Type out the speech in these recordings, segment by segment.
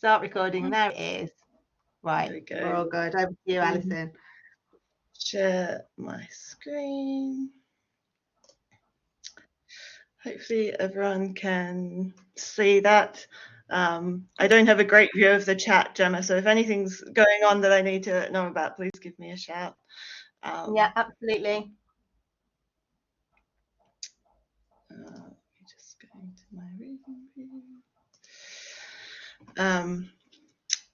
Start recording. There it is. Right, There we go. we're all good. Over to you, Alison. Share my screen. Hopefully everyone can see that. I don't have a great view of the chat, Gemma, so if anything's going on that I need to know about, please give me a shout. Yeah, absolutely. Just going to my reading view.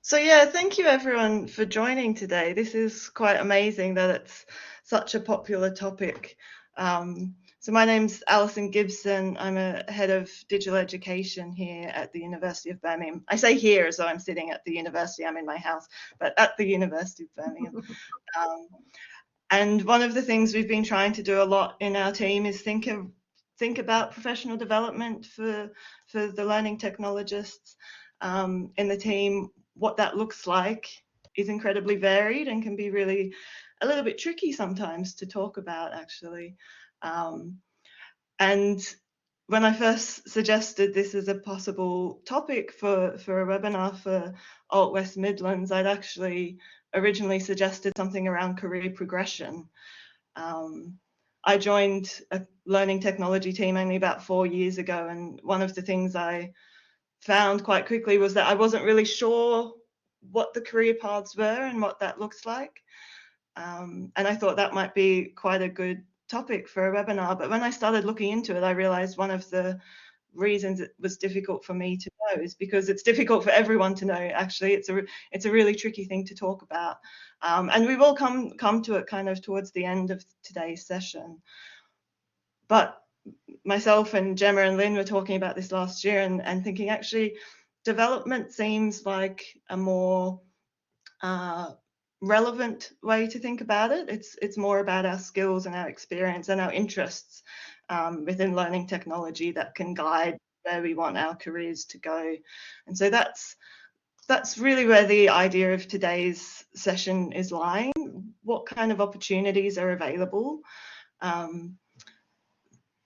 So yeah, thank you everyone for joining today. This is quite amazing that it's such a popular topic. So my name's Alison Gibson. I'm a head of digital education here at the University of Birmingham. I say here as though I'm sitting at the university, I'm in my house, but at the University of Birmingham. And one of the things we've been trying to do a lot in our team is think about professional development for the learning technologists in the team. What that looks like is incredibly varied and can be really a little bit tricky sometimes to talk about, actually. And when I first suggested this as a possible topic for a webinar for ALT West Midlands, I'd actually originally suggested something around career progression. I joined a learning technology team only about 4 years ago, and one of the things I found quite quickly was that I wasn't really sure what the career paths were and what that looks like. And I thought that might be quite a good topic for a webinar. But when I started looking into it, I realized one of the reasons it was difficult for me to know is because it's difficult for everyone to know. Actually, it's a really tricky thing to talk about. And we will come to it kind of towards the end of today's session. But myself and Gemma and Lynn were talking about this last year and thinking, actually, development seems like a more relevant way to think about it. It's more about our skills and our experience and our interests within learning technology that can guide where we want our careers to go. And so that's really where the idea of today's session is lying. What kind of opportunities are available?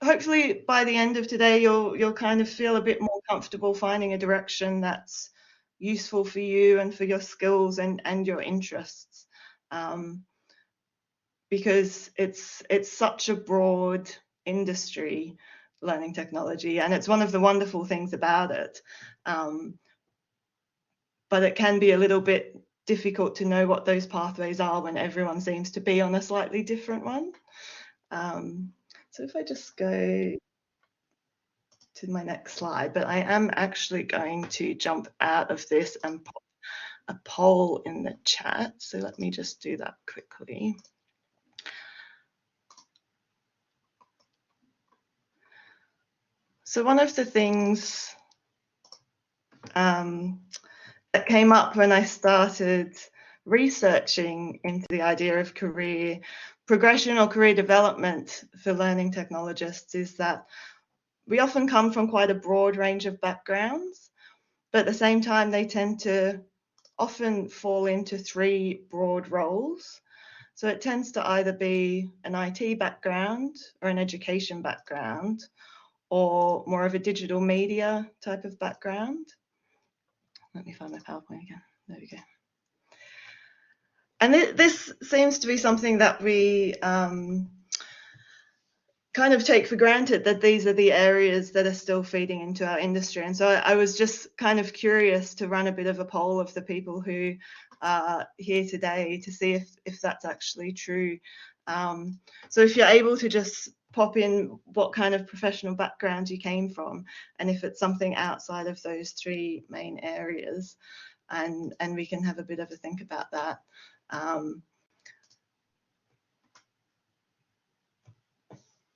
Hopefully by the end of today, you'll kind of feel a bit more comfortable finding a direction that's useful for you and for your skills and your interests, because it's such a broad industry, learning technology, and it's one of the wonderful things about it. But it can be a little bit difficult to know what those pathways are when everyone seems to be on a slightly different one. So if I just go to my next slide, but I am actually going to jump out of this and pop a poll in the chat. So let me just do that quickly. So one of the things that came up when I started researching into the idea of career progression or career development for learning technologists is that we often come from quite a broad range of backgrounds, but at the same time, they tend to often fall into 3 broad roles. So it tends to either be an IT background or an education background, or more of a digital media type of background. Let me find my PowerPoint again. There we go. And this seems to be something that we kind of take for granted, that these are the areas that are still feeding into our industry. And so I was just kind of curious to run a bit of a poll of the people who are here today to see if that's actually true. So if you're able to just pop in what kind of professional background you came from, and if it's something outside of those 3 main areas, and we can have a bit of a think about that.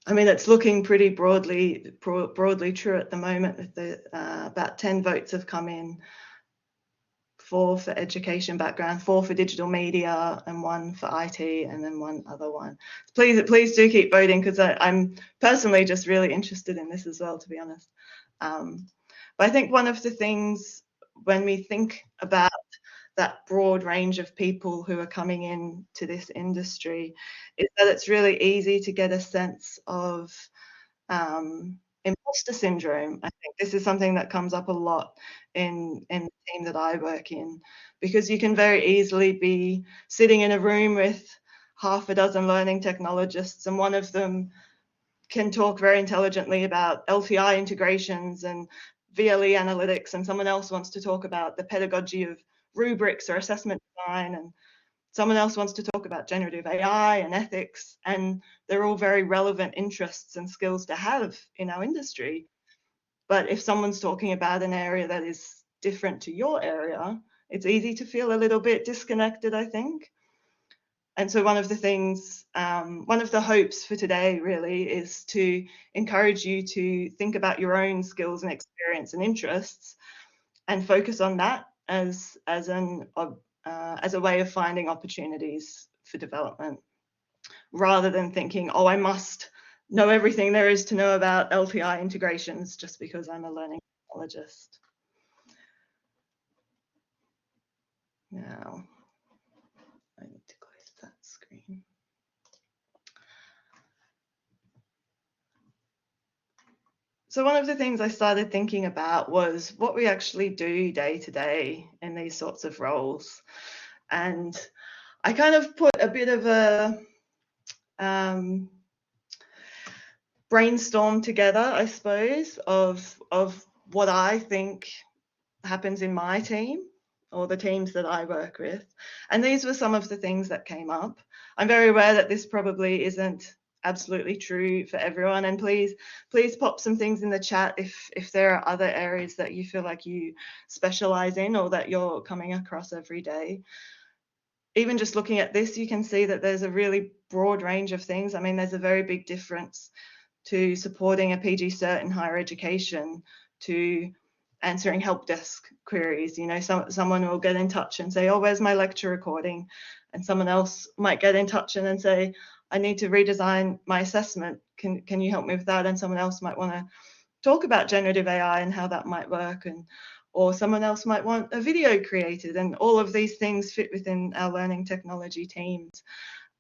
I mean, it's looking pretty broadly true at the moment. With about 10 votes have come in, 4 for education background, 4 for digital media, and 1 for IT, and then 1 other one. Please do keep voting, because I'm personally just really interested in this as well, to be honest. But I think one of the things when we think about that broad range of people who are coming in to this industry is that it's really easy to get a sense of imposter syndrome. I think this is something that comes up a lot in the team that I work in, because you can very easily be sitting in a room with half a dozen learning technologists, and one of them can talk very intelligently about LTI integrations and VLE analytics, and someone else wants to talk about the pedagogy of rubrics or assessment design, and someone else wants to talk about generative AI and ethics, and they're all very relevant interests and skills to have in our industry. But if someone's talking about an area that is different to your area, it's easy to feel a little bit disconnected, I think. And so one of the things, one of the hopes for today really is to encourage you to think about your own skills and experience and interests and focus on that as a way of finding opportunities for development, rather than thinking, oh, I must know everything there is to know about LTI integrations just because I'm a learning technologist. Now, I need to close that screen. So one of the things I started thinking about was what we actually do day to day in these sorts of roles. And I kind of put a bit of a brainstorm together, I suppose, of what I think happens in my team or the teams that I work with. And these were some of the things that came up. I'm very aware that this probably isn't absolutely true for everyone, and please pop some things in the chat if there are other areas that you feel like you specialize in or that you're coming across every day. Even just looking at this, you can see that there's a really broad range of things. I mean, there's a very big difference to supporting a PG cert in higher education to answering help desk queries. You know, someone will get in touch and say, oh, where's my lecture recording? And someone else might get in touch and then say, I need to redesign my assessment. Can you help me with that? And someone else might want to talk about generative AI and how that might work, or someone else might want a video created, and all of these things fit within our learning technology teams.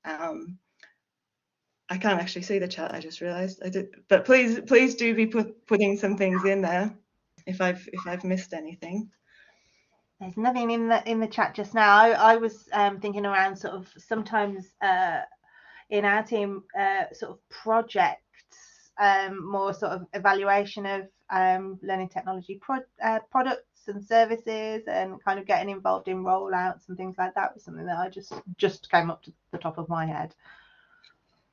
I can't actually see the chat, I just realized I did, but please do be putting some things in there if I've missed anything. There's nothing in the chat just now. I was thinking around sort of sometimes in our team sort of projects, more sort of evaluation of learning technology products and services, and kind of getting involved in rollouts and things like that was something that I just came up to the top of my head.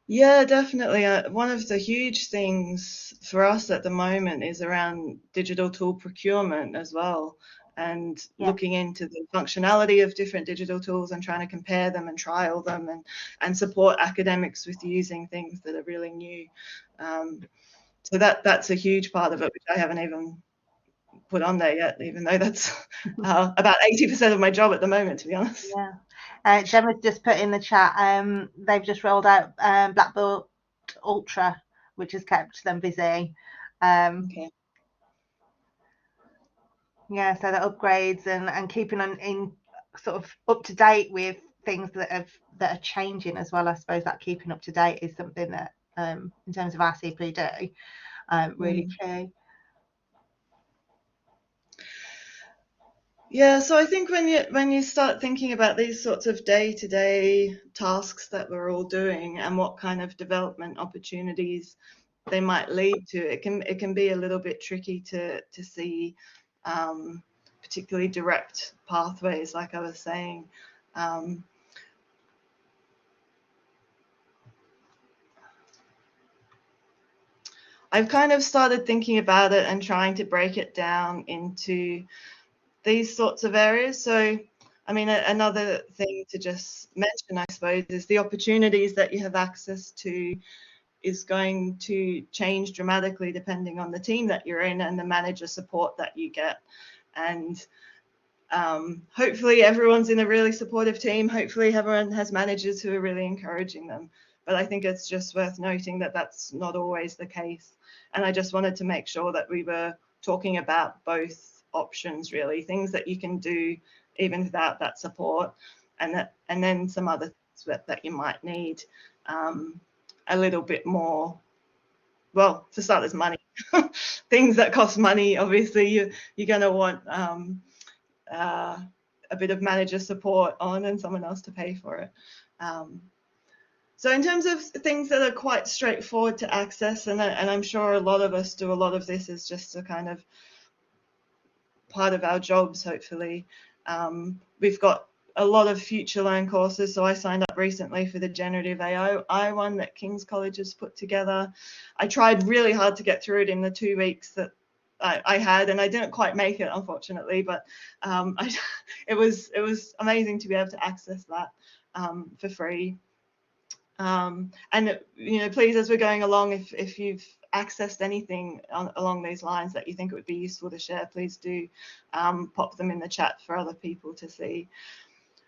Yeah, definitely. One of the huge things for us at the moment is around digital tool procurement as well, and looking into the functionality of different digital tools and trying to compare them and trial them and support academics with using things that are really new. So that's a huge part of it, which I haven't even put on there yet, even though that's about 80% of my job at the moment, to be honest. Yeah. Gemma's just put in the chat, they've just rolled out Black Belt Ultra, which has kept them busy. Okay. Yeah, so the upgrades and keeping on in sort of up to date with things that are changing as well. I suppose that keeping up to date is something that in terms of our CPD really key. Yeah, so I think when you start thinking about these sorts of day-to-day tasks that we're all doing and what kind of development opportunities they might lead to, it can be a little bit tricky to see particularly direct pathways, like I was saying. I've kind of started thinking about it and trying to break it down into these sorts of areas. So, I mean, another thing to just mention, I suppose, is the opportunities that you have access to is going to change dramatically depending on the team that you're in and the manager support that you get. And hopefully everyone's in a really supportive team. Hopefully everyone has managers who are really encouraging them. But I think it's just worth noting that that's not always the case. And I just wanted to make sure that we were talking about both options, really, things that you can do even without that support, and then some other things that you might need a little bit more well, for starters, money. Things that cost money, obviously, you're going to want a bit of manager support on and someone else to pay for it. So in terms of things that are quite straightforward to access, and I'm sure a lot of us do a lot of this as just a kind of part of our jobs, hopefully. We've got a lot of Future Learn courses. So I signed up recently for the Generative AI one that King's College has put together. I tried really hard to get through it in the 2 weeks that I had, and I didn't quite make it, unfortunately, but it was amazing to be able to access that for free. And please, as we're going along, if you've accessed anything along these lines that you think it would be useful to share, please do pop them in the chat for other people to see.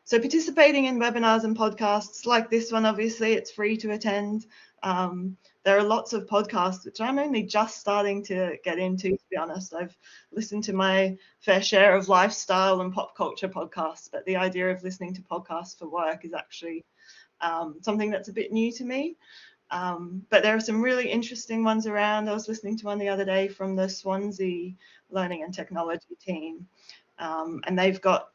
So participating in webinars and podcasts like this one, obviously, it's free to attend. There are lots of podcasts, which I'm only just starting to get into, to be honest. I've listened to my fair share of lifestyle and pop culture podcasts, but the idea of listening to podcasts for work is actually something that's a bit new to me. But there are some really interesting ones around. I was listening to one the other day from the Swansea Learning and Technology team, and they've got,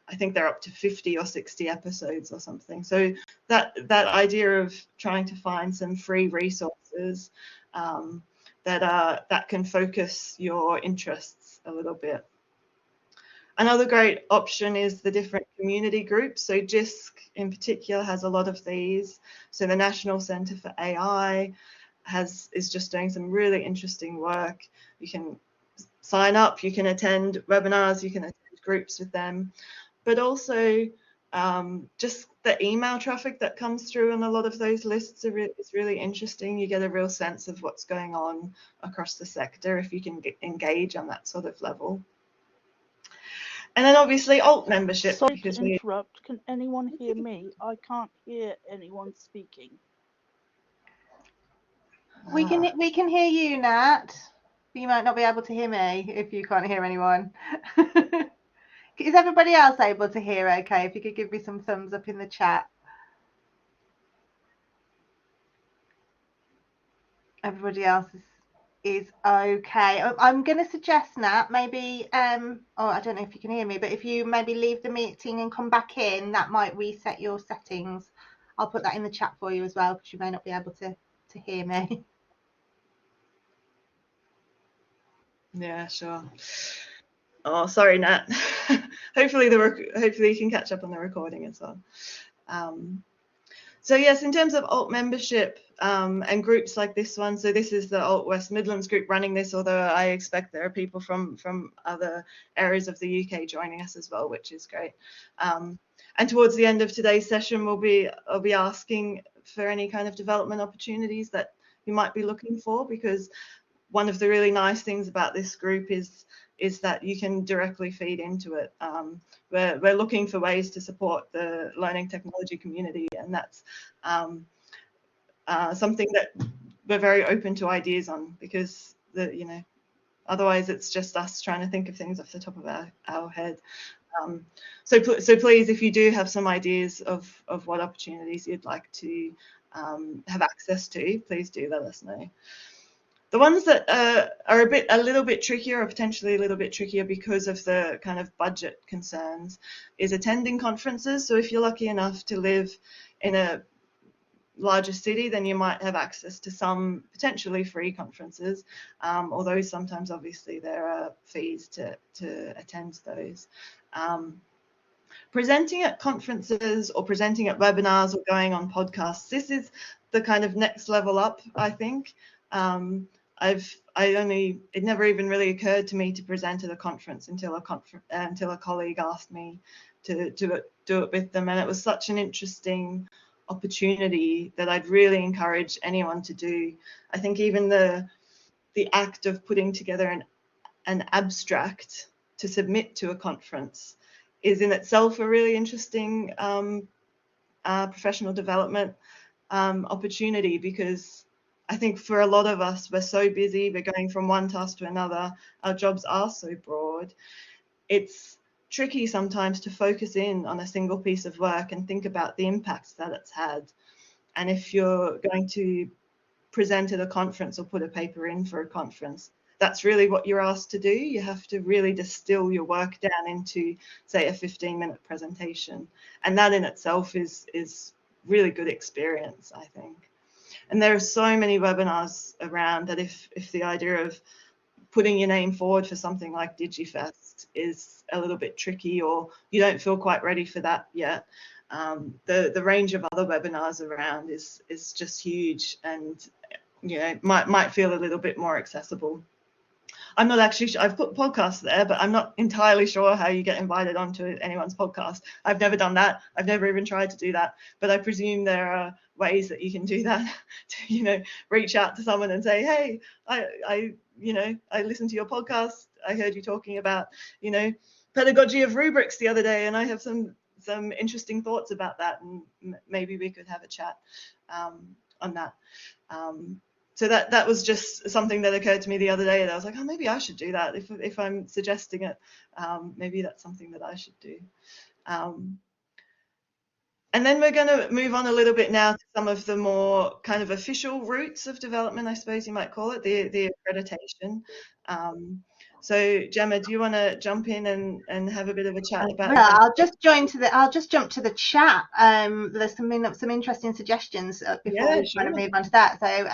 I think they're up to 50 or 60 episodes or something. So that idea of trying to find some free resources that can focus your interests a little bit. Another great option is the different community groups. So JISC in particular has a lot of these. So the National Centre for AI is just doing some really interesting work. You can sign up, you can attend webinars, you can attend groups with them, but also just the email traffic that comes through on a lot of those lists is really interesting. You get a real sense of what's going on across the sector if you can engage on that sort of level. And then obviously ALT membership. Sorry to interrupt. Can anyone hear me? I can't hear anyone speaking. We can hear you, Nat. You might not be able to hear me if you can't hear anyone. Is everybody else able to hear okay? If you could give me some thumbs up in the chat. Everybody else is okay. I'm going to suggest, Nat, maybe, I don't know if you can hear me, but if you maybe leave the meeting and come back in, that might reset your settings. I'll put that in the chat for you as well, because you may not be able to hear me. Yeah, sure. Oh, sorry, Nat. hopefully you can catch up on the recording as well. So yes, in terms of ALT membership and groups like this one, so this is the ALT West Midlands group running this, although I expect there are people from other areas of the UK joining us as well, which is great. And towards the end of today's session, I'll be asking for any kind of development opportunities that you might be looking for, because one of the really nice things about this group is that you can directly feed into it. We're looking for ways to support the learning technology community, and that's something that we're very open to ideas on, because otherwise it's just us trying to think of things off the top of our head. So please, if you do have some ideas of what opportunities you'd like to have access to, please do let us know. The ones that are a little bit trickier, or potentially a little bit trickier because of the kind of budget concerns, is attending conferences. So if you're lucky enough to live in a larger city, then you might have access to some potentially free conferences, although sometimes obviously there are fees to attend those. Presenting at conferences or presenting at webinars or going on podcasts, this is the kind of next level up, I think. It never even really occurred to me to present at a conference until a colleague asked me to do it with them, and it was such an interesting opportunity that I'd really encourage anyone to do. I think even the act of putting together an abstract to submit to a conference is in itself a really interesting professional development opportunity, because I think for a lot of us, we're so busy, we're going from one task to another, our jobs are so broad. It's tricky sometimes to focus in on a single piece of work and think about the impacts that it's had. And if you're going to present at a conference or put a paper in for a conference. That's really what you're asked to do. You have to really distill your work down into, say, a 15-minute presentation. And that in itself is really good experience, I think. And there are so many webinars around that if the idea of putting your name forward for something like DigiFest is a little bit tricky, or you don't feel quite ready for that yet, the range of other webinars around is just huge, and might feel a little bit more accessible. I'm not actually sure. I've put podcasts there, but I'm not entirely sure how you get invited onto anyone's podcast. I've never done that. I've never even tried to do that. But I presume there are ways that you can do that to, reach out to someone and say, hey, I listened to your podcast. I heard you talking about, pedagogy of rubrics the other day, and I have some interesting thoughts about that, and maybe we could have a chat on that. So that was just something that occurred to me the other day, that I was like, oh, maybe I should do that. If I'm suggesting it, maybe that's something that I should do. And then we're going to move on a little bit now to some of the more kind of official routes of development, I suppose you might call it, the accreditation. So Gemma, do you want to jump in and have a bit of a chat about that? I'll just jump to the chat. There's some interesting suggestions before we kind of move on to that. So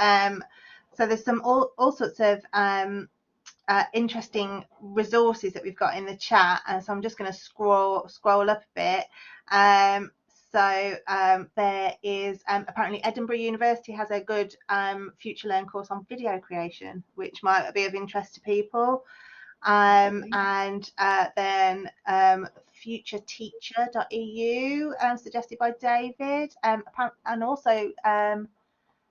there's some all sorts of interesting resources that we've got in the chat, and so I'm just going to scroll up a bit. There is apparently Edinburgh University has a good Future Learn course on video creation, which might be of interest to people. And then futureteacher.eu, suggested by David, and also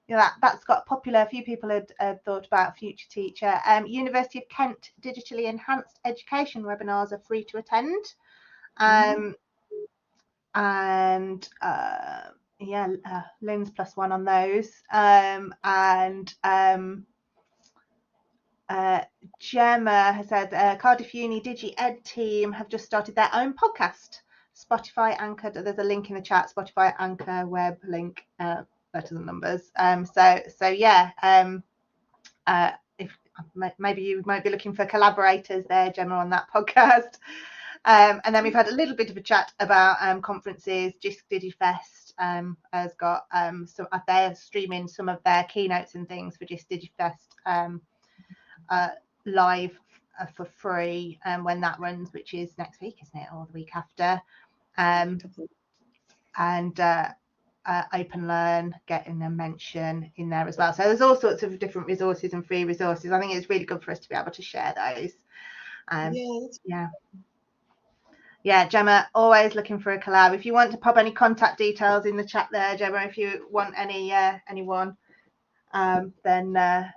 that's got popular. A few people had thought about Future Teacher. University of Kent digitally enhanced education webinars are free to attend. Lynn's +1 on those. Gemma has said Cardiff Uni Digi Ed team have just started their own podcast. Spotify, Anchor. There's a link in the chat. Spotify, Anchor, web link, letters and numbers. If maybe you might be looking for collaborators there, Gemma, on that podcast. And then we've had a little bit of a chat about conferences. GISC DigiFest has got they're streaming some of their keynotes and things for GISC DigiFest live for free when that runs, which is next week, isn't it, or the week after. Open Learn getting a mention in there as well. So there's all sorts of different resources and free resources. I think it's really good for us to be able to share those. Gemma, always looking for a collab. If you want to pop any contact details in the chat there, Gemma, if you want anyone, then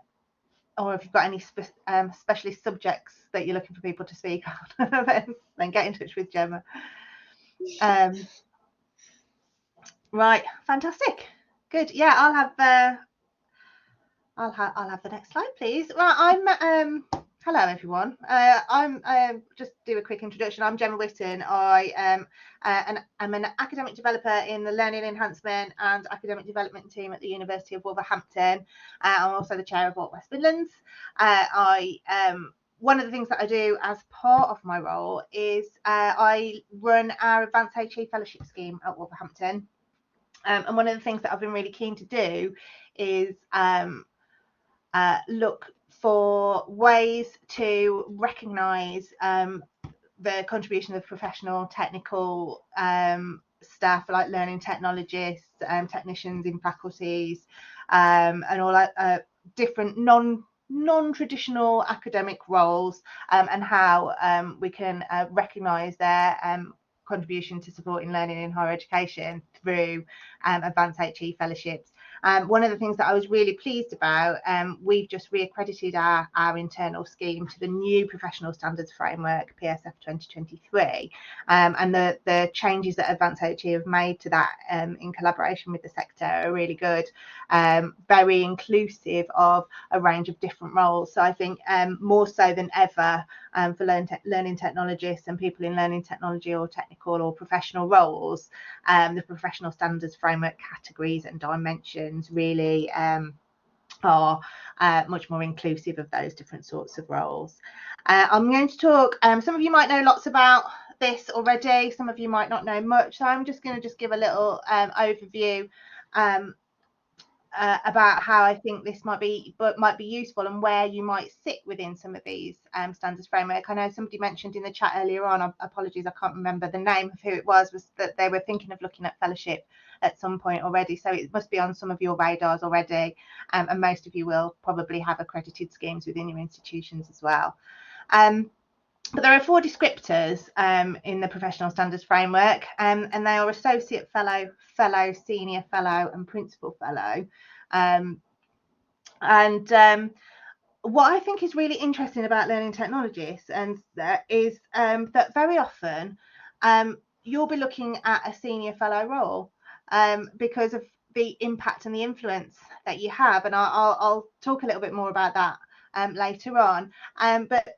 or if you've got any specialist subjects that you're looking for people to speak on, then get in touch with Gemma. Right, fantastic, good. Yeah, I'll have the next slide, please. Well, I'm hello everyone. I'm just do a quick introduction. I'm Gemma Whitton. I'm an academic developer in the Learning Enhancement and Academic Development team at the University of Wolverhampton. I'm also the chair of ALT West Midlands. One of the things that I do as part of my role is I run our Advanced HE Fellowship Scheme at Wolverhampton. And one of the things that I've been really keen to do is look for ways to recognise the contribution of professional technical staff like learning technologists, technicians in faculties, and all that different non-traditional academic roles, and how we can recognise their contribution to supporting learning in higher education through advanced HE fellowships. One of the things that I was really pleased about, we've just reaccredited our internal scheme to the new professional standards framework, PSF 2023, and the changes that Advanced HE have made to that in collaboration with the sector are really good, very inclusive of a range of different roles. So I think more so than ever, for learning technologists and people in learning technology or technical or professional roles, the professional standards framework categories and dimensions really are much more inclusive of those different sorts of roles. I'm going to talk, some of you might know lots about this already, some of you might not know much, so I'm just going to give a little overview about how I think this might be useful and where you might sit within some of these standards framework. I know somebody mentioned in the chat earlier on, apologies, I can't remember the name of who it was that they were thinking of looking at fellowship at some point already, so it must be on some of your radars already, and most of you will probably have accredited schemes within your institutions as well. But there are 4 descriptors in the professional standards framework, and they are associate fellow, fellow, senior fellow, and principal fellow. What I think is really interesting about learning technologists is that very often you'll be looking at a senior fellow role because of the impact and the influence that you have, and I'll talk a little bit more about that later on. But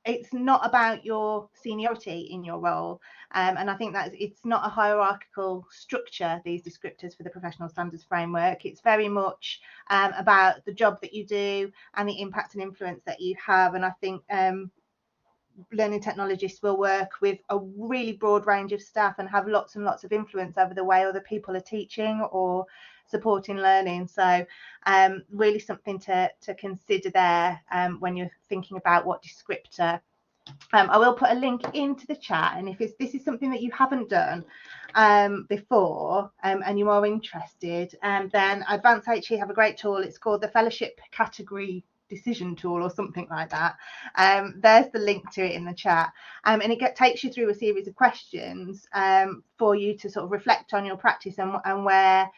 it's not about your seniority in your role, and I think that it's not a hierarchical structure, these descriptors for the professional standards framework. It's very much about the job that you do and the impact and influence that you have, and I think learning technologists will work with a really broad range of staff and have lots and lots of influence over the way other people are teaching or supporting learning. So really something to consider there when you're thinking about what descriptor. I will put a link into the chat, and if this is something that you haven't done before and you are interested, then Advanced HE have a great tool. It's called the Fellowship Category Decision Tool or something like that. There's the link to it in the chat, and it takes you through a series of questions for you to sort of reflect on your practice and where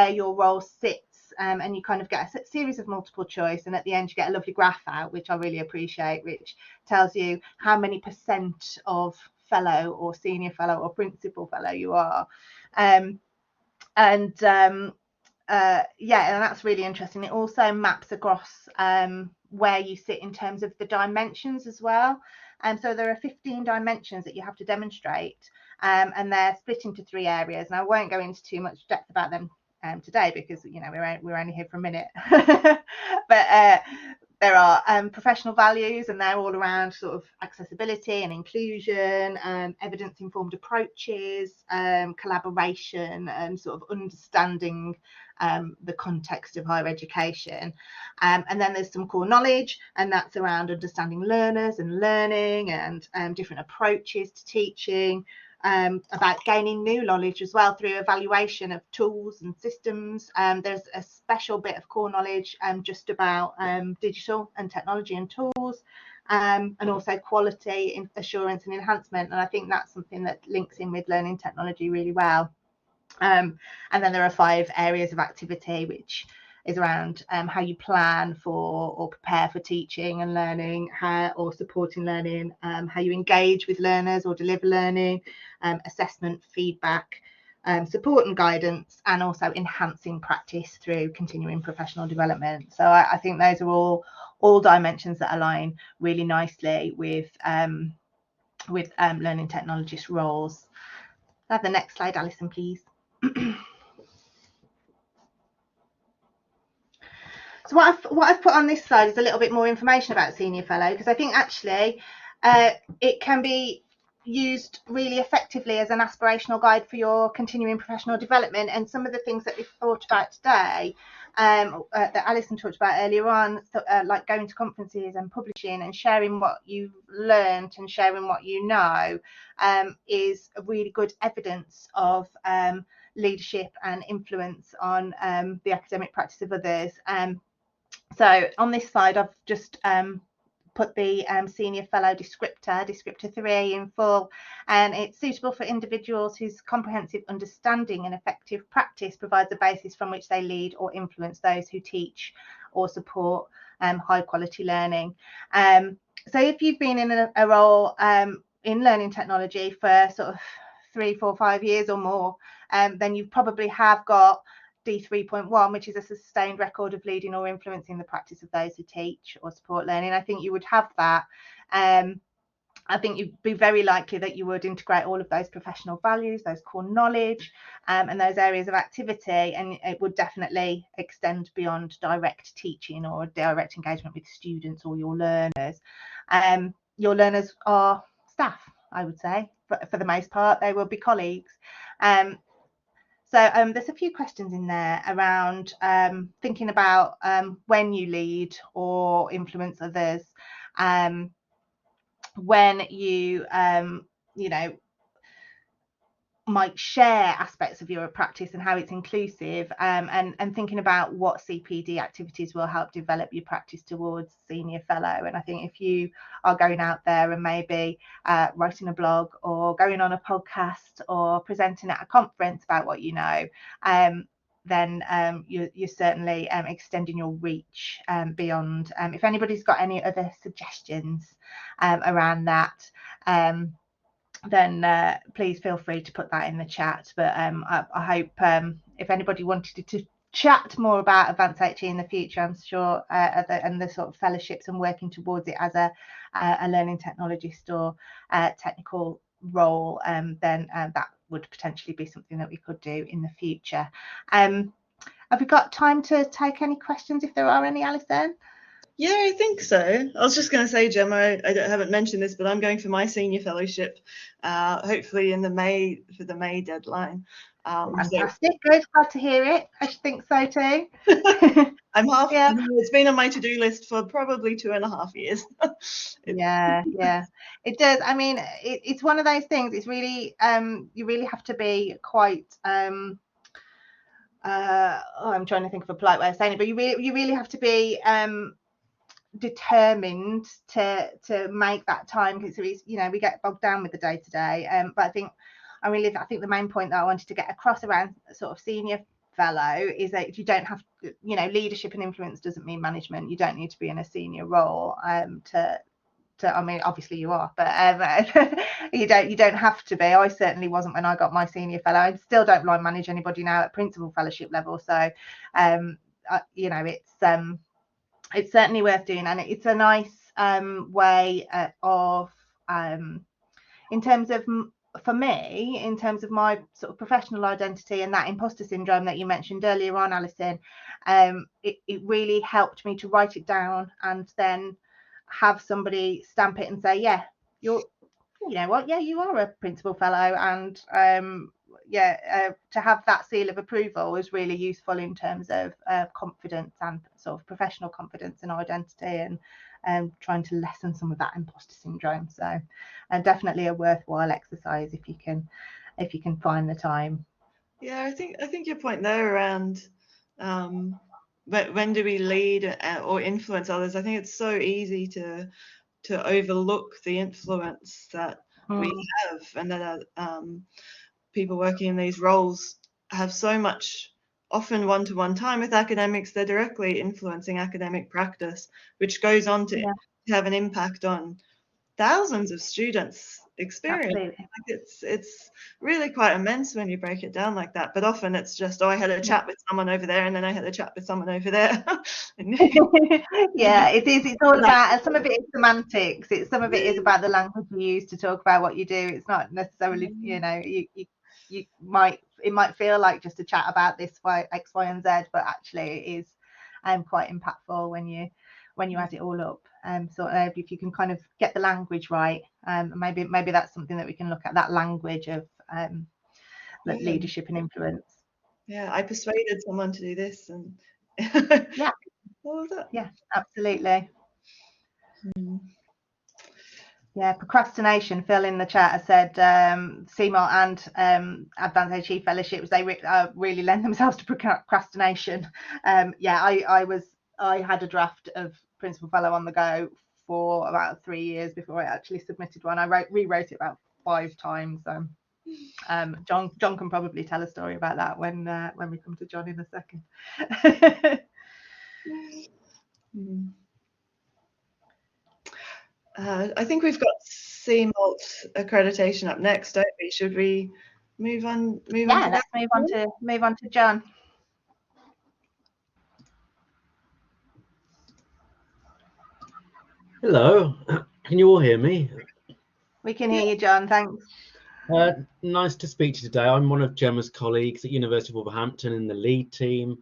your role sits. And you kind of get a series of multiple choice, and at the end you get a lovely graph out, which I really appreciate, which tells you how many % of fellow or senior fellow or principal fellow you are. Yeah, and that's really interesting. It also maps across where you sit in terms of the dimensions as well. So there are 15 dimensions that you have to demonstrate, and they're split into 3 areas. And I won't go into too much depth about them today because we're only here for a minute. But there are professional values, and they're all around sort of accessibility and inclusion, evidence-informed approaches, collaboration, and sort of understanding the context of higher education. And then there's some core knowledge, and that's around understanding learners and learning and different approaches to teaching. About gaining new knowledge as well through evaluation of tools and systems. There's a special bit of core knowledge just about digital and technology and tools, and also quality assurance and enhancement. And I think that's something that links in with learning technology really well. And then there are 5 areas of activity, which is around how you plan for or prepare for teaching and learning, or supporting learning, how you engage with learners or deliver learning, assessment, feedback, support and guidance, and also enhancing practice through continuing professional development. So I think those are all dimensions that align really nicely with learning technologist roles. Have the next slide, Alison, please. So what I've put on this slide is a little bit more information about Senior Fellow, because I think actually it can be used really effectively as an aspirational guide for your continuing professional development. And some of the things that we've thought about today, that Alison talked about earlier on, like going to conferences and publishing and sharing what you've learned and sharing what you know, is a really good evidence of leadership and influence on the academic practice of others. So on this slide, I've just put the Senior Fellow descriptor 3 in full, and it's suitable for individuals whose comprehensive understanding and effective practice provides a basis from which they lead or influence those who teach or support high quality learning. So if you've been in a role in learning technology for sort of 3, 4, 5 years or more, then you probably have got D3.1, which is a sustained record of leading or influencing the practice of those who teach or support learning. I think you would have that. I think you'd be very likely that you would integrate all of those professional values, those core knowledge, and those areas of activity, and it would definitely extend beyond direct teaching or direct engagement with students or your learners. Your learners are staff, I would say, for the most part. They will be colleagues. So there's a few questions in there around thinking about when you lead or influence others, when you might share aspects of your practice and how it's inclusive, and thinking about what CPD activities will help develop your practice towards senior fellow. And I think if you are going out there and maybe writing a blog or going on a podcast or presenting at a conference about what you know, then you're certainly extending your reach beyond. If anybody's got any other suggestions around that, then please feel free to put that in the chat. But I hope if anybody wanted to chat more about Advanced HE in the future, I'm sure, and the sort of fellowships and working towards it as a learning technologist or technical role, then that would potentially be something that we could do in the future. Have we got time to take any questions if there are any, Alison? Yeah, I think so. I was just going to say, Gemma, I haven't mentioned this, but I'm going for my senior fellowship, hopefully in the May deadline. Fantastic, good, glad to hear it. I should think so too. I'm half. Yeah. It's been on my to-do list for probably 2.5 years. Yeah, it does. I mean, it's one of those things. It's really you really have to be quite I'm trying to think of a polite way of saying it, but you really have to be determined to make that time, because we get bogged down with the day to day. But I think the main point that I wanted to get across around sort of senior fellow is that you don't have leadership and influence doesn't mean management. You don't need to be in a senior role to I mean, obviously you are, but you don't have to be. I certainly wasn't when I got my senior fellow. I still don't line manage anybody now at principal fellowship level. So it's certainly worth doing, and it's a nice way of in terms of, for me, in terms of my sort of professional identity and that imposter syndrome that you mentioned earlier on, Alison, it really helped me to write it down and then have somebody stamp it and say, yeah, you are a principal fellow, and to have that seal of approval was really useful in terms of confidence and sort of professional confidence and identity, and trying to lessen some of that imposter syndrome. So definitely a worthwhile exercise if you can find the time. Yeah, I think your point there around when do we lead or influence others, I think it's so easy to overlook the influence that we have, and that people working in these roles have so much, often one-to-one time with academics. They're directly influencing academic practice, which goes on to have an impact on thousands of students' experience. Like it's really quite immense when you break it down like that. But often it's just, I had a chat with someone over there, and then I had a chat with someone over there. Yeah, it is. It's all about, some of it is semantics. Some of it is about the language you use to talk about what you do. It's not necessarily, it might feel like just a chat about this X, Y, and Z, but actually it is quite impactful when you add it all up. So if you can kind of get the language right, maybe that's something that we can look at, that language of leadership and influence. Yeah, I persuaded someone to do this, and yeah, all of that. Yeah, absolutely. Yeah, procrastination. Phil in the chat has said CMART and Advanced HE fellowships, they really lend themselves to procrastination. I had a draft of principal fellow on the go for about 3 years before I actually submitted one. I rewrote it about 5 times. John can probably tell a story about that when we come to John in a second. I think we've got CMALT accreditation up next, don't we? Should we move on? Let's move on to John. Hello, can you all hear me? We can hear you, John. Thanks. Nice to speak to you today. I'm one of Gemma's colleagues at University of Wolverhampton in the lead team.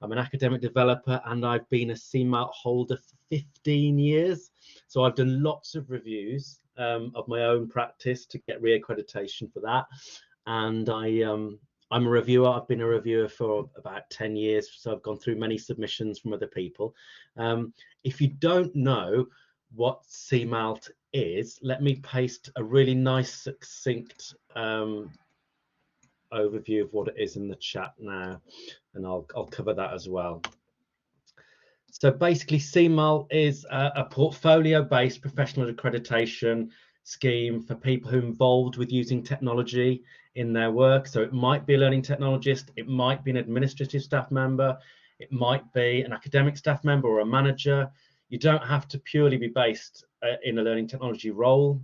I'm an academic developer and I've been a CMALT holder for 15 years. So I've done lots of reviews of my own practice to get reaccreditation for that. And I'm a reviewer. I've been a reviewer for about 10 years. So I've gone through many submissions from other people. If you don't know what CMALT is, let me paste a really nice, succinct overview of what it is in the chat now, and I'll cover that as well. So basically, CMALT is a portfolio-based professional accreditation scheme for people who are involved with using technology in their work. So it might be a learning technologist, it might be an administrative staff member, it might be an academic staff member or a manager. You don't have to purely be based in a learning technology role.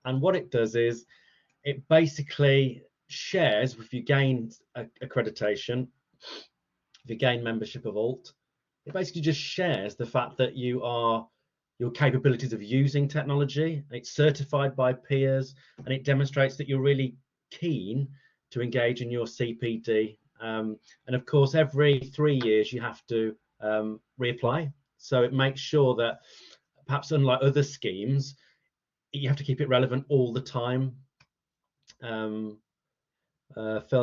And what it does is it basically shares, if you gain accreditation, if you gain membership of ALT, it basically just shares the fact that your capabilities of using technology. It's certified by peers and it demonstrates that you're really keen to engage in your CPD. And of course, every 3 years you have to reapply. So it makes sure that, perhaps unlike other schemes, you have to keep it relevant all the time. Phil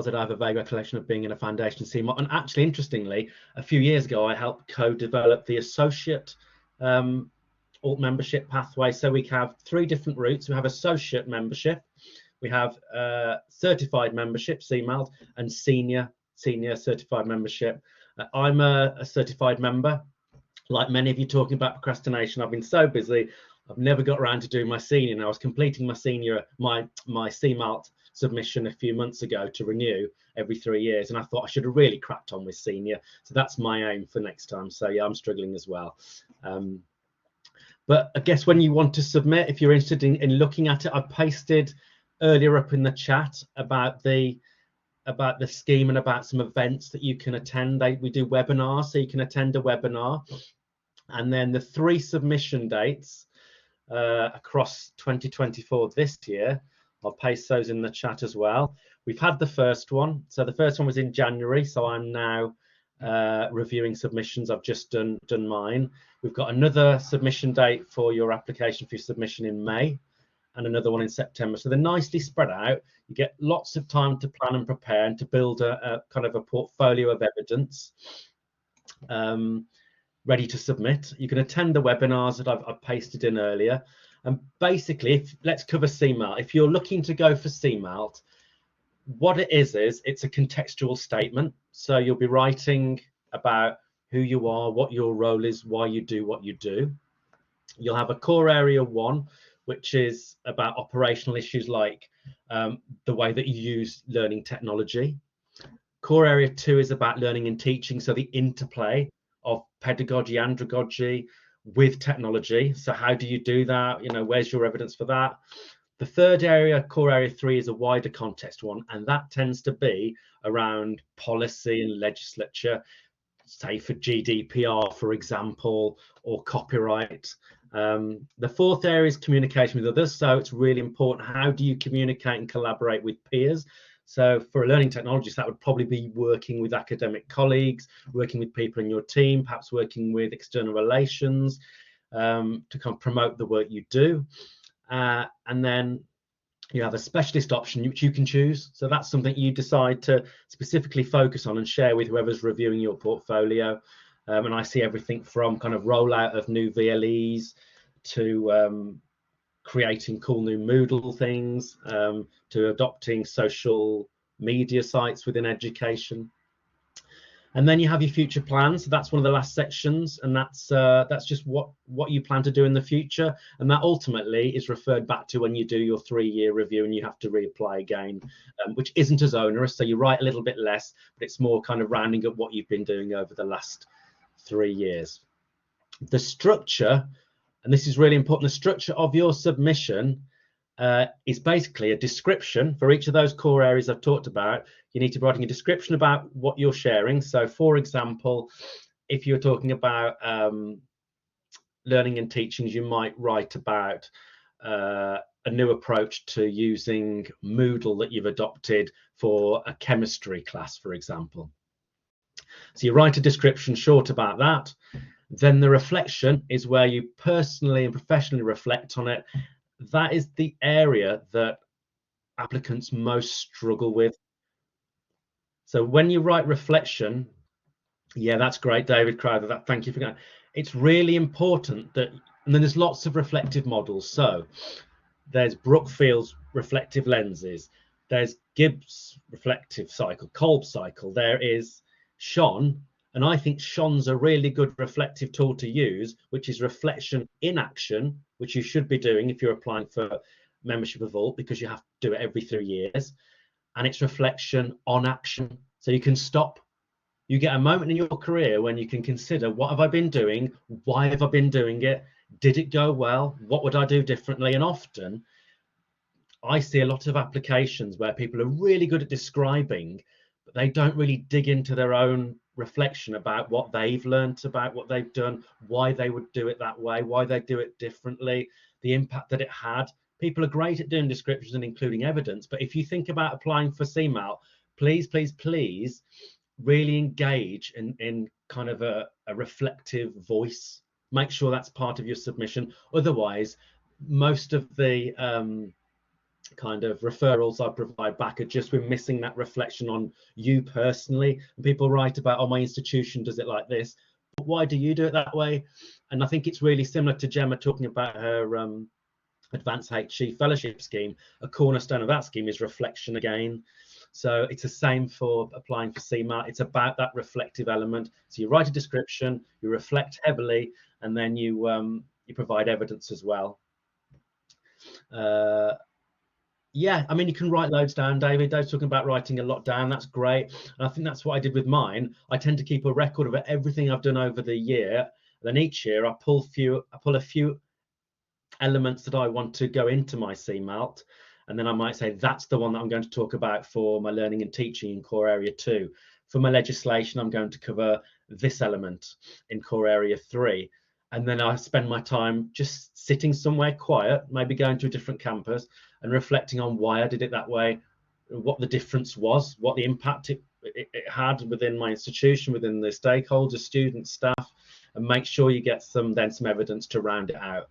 said I have a vague recollection of being in a foundation CMALT, and actually, interestingly, a few years ago I helped co-develop the associate ALT membership pathway. So we have 3 different routes. We have associate membership, we have certified membership CMALT, and senior certified membership. I'm a certified member. Like many of you talking about procrastination, I've been so busy I've never got around to doing my senior. And I was completing my senior, my CMALT submission a few months ago to renew every 3 years, and I thought I should have really cracked on with senior. So that's my aim for next time. So yeah, I'm struggling as well. But I guess when you want to submit, if you're interested in looking at it, I pasted earlier up in the chat about the scheme and about some events that you can attend. We do webinars, so you can attend a webinar. And then the 3 submission dates across 2024 this year, I'll paste those in the chat as well. We've had the first one. So the first one was in January. So I'm now reviewing submissions. I've just done mine. We've got another submission date for your application for your submission in May, and another one in September. So they're nicely spread out. You get lots of time to plan and prepare and to build a kind of a portfolio of evidence ready to submit. You can attend the webinars that I've pasted in earlier. And basically, let's cover CMALT. If you're looking to go for CMALT, what it is it's a contextual statement. So you'll be writing about who you are, what your role is, why you do what you do. You'll have a core area 1, which is about operational issues like the way that you use learning technology. Core area 2 is about learning and teaching, so the interplay of pedagogy, andragogy with technology. So how do you do that? You know, where's your evidence for that? The third area, core area 3, is a wider context one, and that tends to be around policy and legislature, say for GDPR, for example, or copyright. The fourth area is communication with others. So it's really important. How do you communicate and collaborate with peers? So for a learning technologist, that would probably be working with academic colleagues, working with people in your team, perhaps working with external relations to kind of promote the work you do. And then you have a specialist option, which you can choose. So that's something you decide to specifically focus on and share with whoever's reviewing your portfolio. And I see everything from kind of rollout of new VLEs to creating cool new Moodle things, to adopting social media sites within education. And then you have your future plans. So that's one of the last sections, and that's just what you plan to do in the future, and that ultimately is referred back to when you do your 3-year review and you have to reapply again, which isn't as onerous. So you write a little bit less, but it's more kind of rounding up what you've been doing over the last 3 years. The structure, and this is really important, the structure of your submission is basically a description for each of those core areas I've talked about. You need to be writing a description about what you're sharing. So for example, if you're talking about learning and teachings, you might write about a new approach to using Moodle that you've adopted for a chemistry class, for example. So you write a description short about that. Then the reflection is where you personally and professionally reflect on it. That is the area that applicants most struggle with. So when you write reflection, yeah, that's great, David Crowther. Thank you for that. It's really important that, and then there's lots of reflective models. So there's Brookfield's reflective lenses, there's Gibbs reflective cycle, Kolb cycle, there is Shon, and I think Shon's a really good reflective tool to use, which is reflection in action, which you should be doing if you're applying for membership of ALT, because you have to do it every 3 years, and it's reflection on action. So you can stop. You get a moment in your career when you can consider, what have I been doing? Why have I been doing it? Did it go well? What would I do differently? And often I see a lot of applications where people are really good at describing, but they don't really dig into their own reflection about what they've learned, about what they've done, why they would do it that way, why they do it differently, the impact that it had. People are great at doing descriptions and including evidence, but if you think about applying for CMALT, please, please, please really engage in kind of a reflective voice. Make sure that's part of your submission. Otherwise, most of the kind of referrals I provide back are just, we're missing that reflection on you personally. And people write about, oh, my institution does it like this, but why do you do it that way? And I think it's really similar to Gemma talking about her Advanced HE fellowship scheme. A cornerstone of that scheme is reflection again. So it's the same for applying for CMAT. It's about that reflective element. So you write a description, you reflect heavily, and then you provide evidence as well. Yeah, I mean, you can write loads down, David. Dave's talking about writing a lot down. That's great. And I think that's what I did with mine. I tend to keep a record of everything I've done over the year. Then each year I pull a few elements that I want to go into my CMALT. And then I might say, that's the one that I'm going to talk about for my learning and teaching in core area 2. For my legislation, I'm going to cover this element in core area 3. And then I spend my time just sitting somewhere quiet, maybe going to a different campus and reflecting on why I did it that way, what the difference was, what the impact it had within my institution, within the stakeholders, students, staff, and make sure you get some evidence to round it out.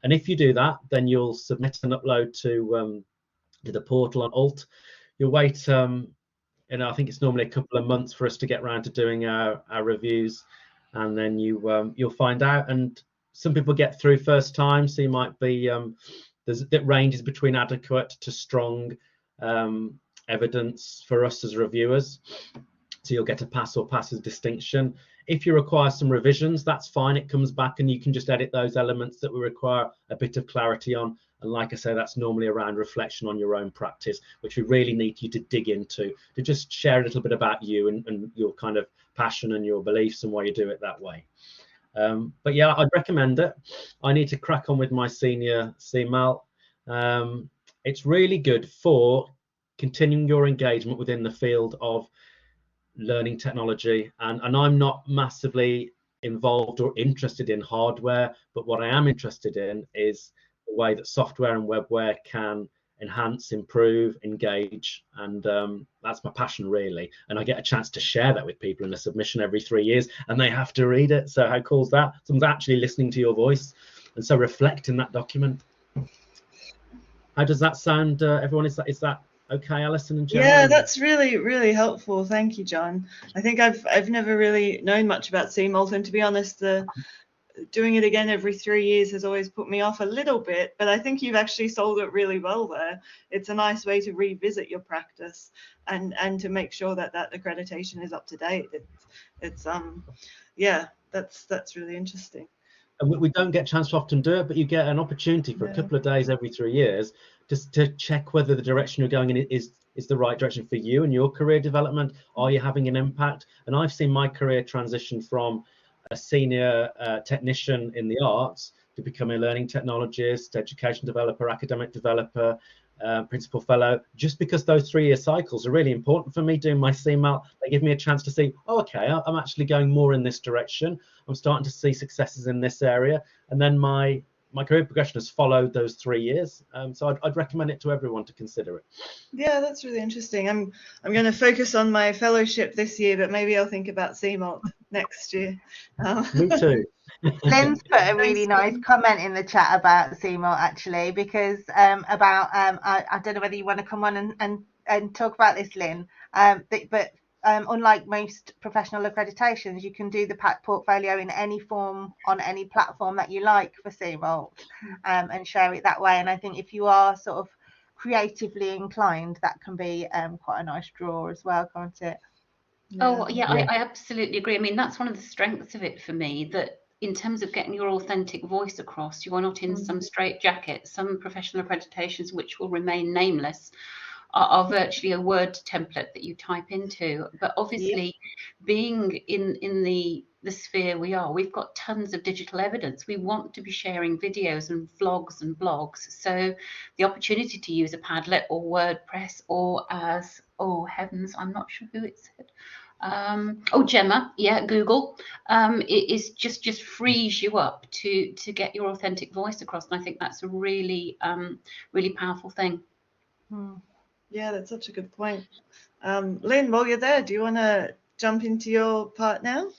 And if you do that, then you'll submit and upload to the portal on ALT. You'll wait, I think it's normally a couple of months for us to get around to doing our reviews, and then you'll find out. And some people get through first time, so you might be it ranges between adequate to strong evidence for us as reviewers. So you'll get a pass or passes distinction. If you require some revisions, that's fine. It comes back and you can just edit those elements that we require a bit of clarity on. And like I say, that's normally around reflection on your own practice, which we really need you to dig into, to just share a little bit about you and your kind of passion and your beliefs and why you do it that way. But yeah, I'd recommend it. I need to crack on with my senior CMALT. It's really good for continuing your engagement within the field of learning technology, and I'm not massively involved or interested in hardware, but what I am interested in is the way that software and webware can enhance, improve, engage, and that's my passion really. And I get a chance to share that with people in a submission every 3 years, and they have to read it. So how cool is that? Someone's actually listening to your voice, and so reflect in that document. How does that sound, everyone? Is that okay, Alison and Gemma? Yeah, that's really, really helpful. Thank you, John. I think I've never really known much about CMALT, and to be honest, doing it again every 3 years has always put me off a little bit, but I think you've actually sold it really well there. It's a nice way to revisit your practice and to make sure that accreditation is up to date. Yeah, that's really interesting. And we don't get a chance to often do it, but you get an opportunity for a couple of days every 3 years just to check whether the direction you're going in is the right direction for you and your career development. Are you having an impact? And I've seen my career transition from a senior technician in the arts to become a learning technologist, education developer, academic developer, principal fellow, just because those 3 year cycles are really important for me doing my CMALT. They give me a chance to see, oh, okay, I'm actually going more in this direction. I'm starting to see successes in this area. And then my my career progression has followed those 3 years. So I'd recommend it to everyone to consider it. Yeah, that's really interesting. I'm going to focus on my fellowship this year, but maybe I'll think about CMALT next year. Me too. Lynn's put a really Thanks, nice Lynn. comment in the chat about CMALT actually, because I don't know whether you want to come on and talk about this, Lynn, but unlike most professional accreditations, you can do the PAC portfolio in any form on any platform that you like for CMALT, and share it that way. And I think if you are sort of creatively inclined, that can be quite a nice draw as well, can't it? Oh, yeah, I absolutely agree. I mean, that's one of the strengths of it for me, that in terms of getting your authentic voice across, you are not in some straitjacket. Some professional accreditations, which will remain nameless, are virtually a Word template that you type into. But obviously, being in the sphere we've got tons of digital evidence. We want to be sharing videos and vlogs and blogs. So the opportunity to use a Padlet or WordPress, or as, oh heavens, I'm not sure who it said. Gemma, yeah, Google, it is just frees you up to get your authentic voice across, and I think that's a really really powerful thing. Yeah, that's such a good point. Lynn, while you're there, do you want to jump into your part now?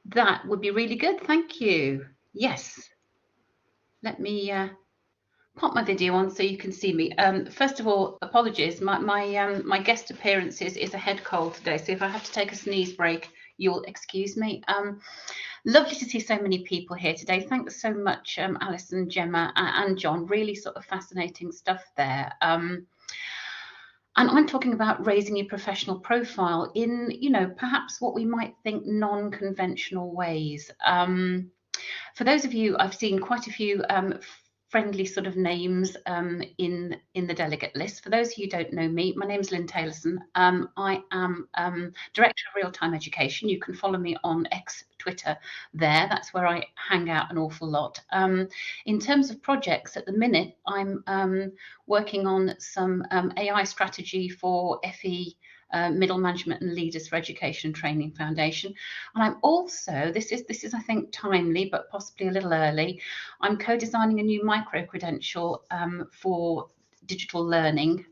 That would be really good, thank you. Yes, let me pop my video on so you can see me. First of all, apologies, my guest appearance is a head cold today, so if I have to take a sneeze break, you'll excuse me. Lovely to see so many people here today. Thanks so much, Alison, Gemma, and John. Really sort of fascinating stuff there. And I'm talking about raising your professional profile in, perhaps what we might think non-conventional ways. For those of you, I've seen quite a few friendly sort of names in the delegate list. For those of you who don't know me, my name is Lynn Taylorson. I am Director of Real-Time Education. You can follow me on Twitter there. That's where I hang out an awful lot. In terms of projects, at the minute, I'm working on some AI strategy for FE, Middle Management and Leaders for Education and Training Foundation. And I'm also, this is I think timely, but possibly a little early, I'm co-designing a new micro-credential for digital learning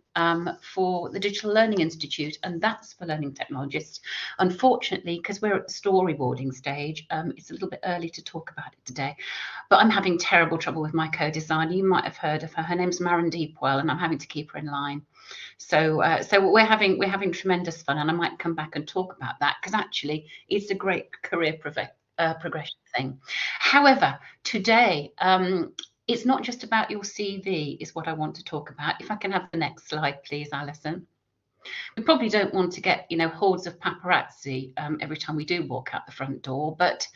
for the Digital Learning Institute, and that's for Learning Technologists. Unfortunately, because we're at the storyboarding stage, it's a little bit early to talk about it today, but I'm having terrible trouble with my co-designer. You might have heard of her. Her name's Maren Deepwell, and I'm having to keep her in line. So we're having tremendous fun, and I might come back and talk about that, because actually it's a great career progression thing. However, today it's not just about your CV is what I want to talk about. If I can have the next slide, please, Alison. We probably don't want to get hordes of paparazzi every time we do walk out the front door, but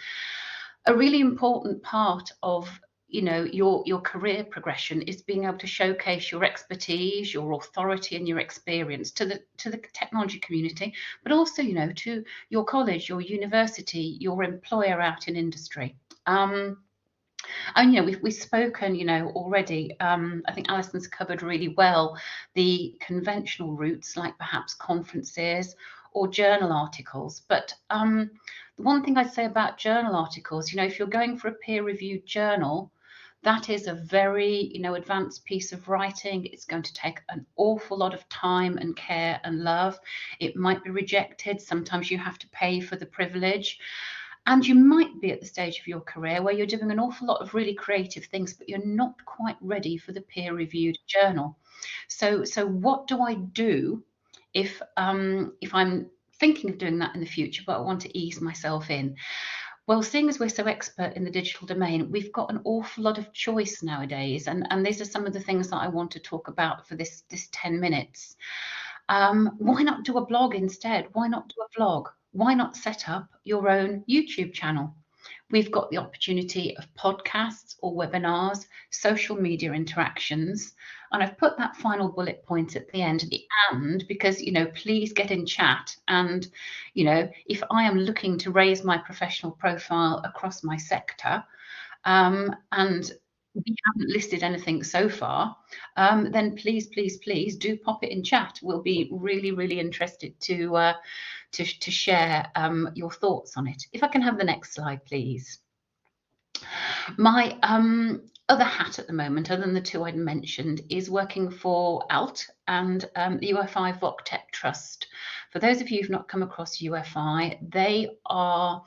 a really important part of your career progression is being able to showcase your expertise, your authority, and your experience to the technology community, but also to your college, your university, your employer out in industry. And we've spoken already. I think Alison's covered really well the conventional routes, like perhaps conferences or journal articles. But the one thing I'd say about journal articles, if you're going for a peer-reviewed journal, that is a very advanced piece of writing. It's going to take an awful lot of time and care and love. It might be rejected. Sometimes you have to pay for the privilege. And you might be at the stage of your career where you're doing an awful lot of really creative things, but you're not quite ready for the peer-reviewed journal. So what do I do if I'm thinking of doing that in the future, but I want to ease myself in? Well, seeing as we're so expert in the digital domain, we've got an awful lot of choice nowadays, and these are some of the things that I want to talk about for this 10 minutes. Why not do a blog instead? Why not do a vlog? Why not set up your own YouTube channel? We've got the opportunity of podcasts or webinars, social media interactions, and I've put that final bullet point at the end, because please get in chat. And if I am looking to raise my professional profile across my sector, and we haven't listed anything so far, then please do pop it in chat. We'll be really interested to share your thoughts on it. If I can have the next slide, please. My other hat at the moment, other than the two I'd mentioned, is working for ALT and the UFI VocTech Trust. For those of you who've not come across UFI, they are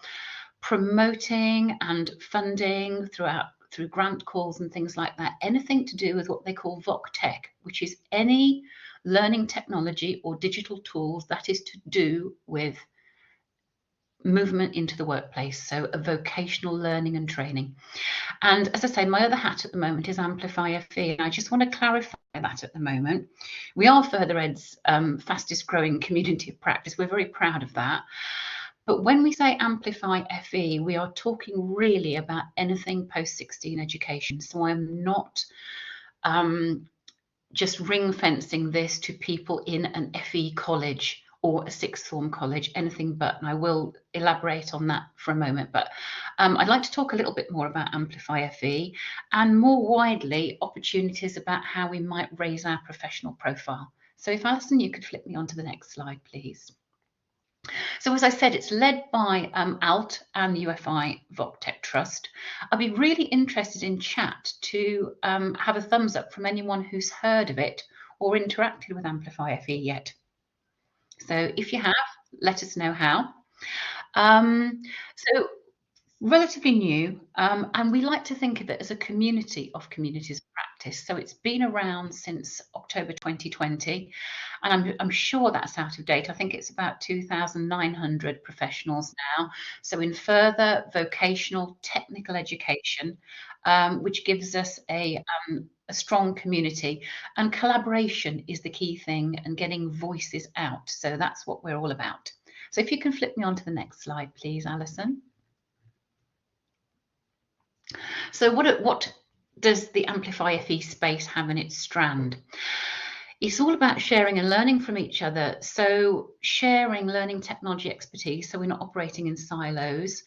promoting and funding through grant calls and things like that, anything to do with what they call VocTech, which is any learning technology or digital tools that is to do with movement into the workplace, so a vocational learning and training. And as I say, my other hat at the moment is Amplify FE, and I just want to clarify that at the moment. We are Further Ed's fastest growing community of practice. We're very proud of that. But when we say Amplify FE, we are talking really about anything post-16 education. So I'm not just ring fencing this to people in an FE college or a sixth form college, anything but, and I will elaborate on that for a moment. But I'd like to talk a little bit more about Amplify FE and more widely opportunities about how we might raise our professional profile. So if Alison, you could flip me onto the next slide, please. So as I said, it's led by ALT and the UFI VocTech Trust. I'd be really interested in chat to have a thumbs up from anyone who's heard of it or interacted with Amplify FE yet. So if you have, let us know how. So relatively new, and we like to think of it as a community of communities of practice. So it's been around since October 2020, and I'm sure that's out of date. I think it's about 2,900 professionals now. So in further vocational technical education, which gives us a strong community, and collaboration is the key thing, and getting voices out. So that's what we're all about. So if you can flip me on to the next slide, please, Alison. So what does the Amplify FE space have in its strand? It's all about sharing and learning from each other. So sharing learning technology expertise, so we're not operating in silos,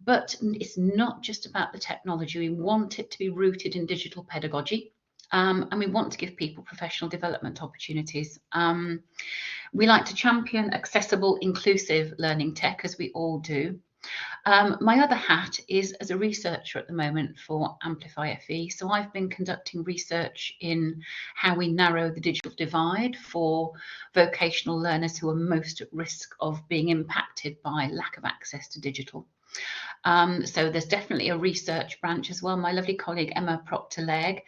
but it's not just about the technology. We want it to be rooted in digital pedagogy, and we want to give people professional development opportunities. We like to champion accessible, inclusive learning tech, as we all do. My other hat is as a researcher at the moment for Amplify FE. So I've been conducting research in how we narrow the digital divide for vocational learners who are most at risk of being impacted by lack of access to digital. So there's definitely a research branch as well. My lovely colleague Emma Proctor-Legg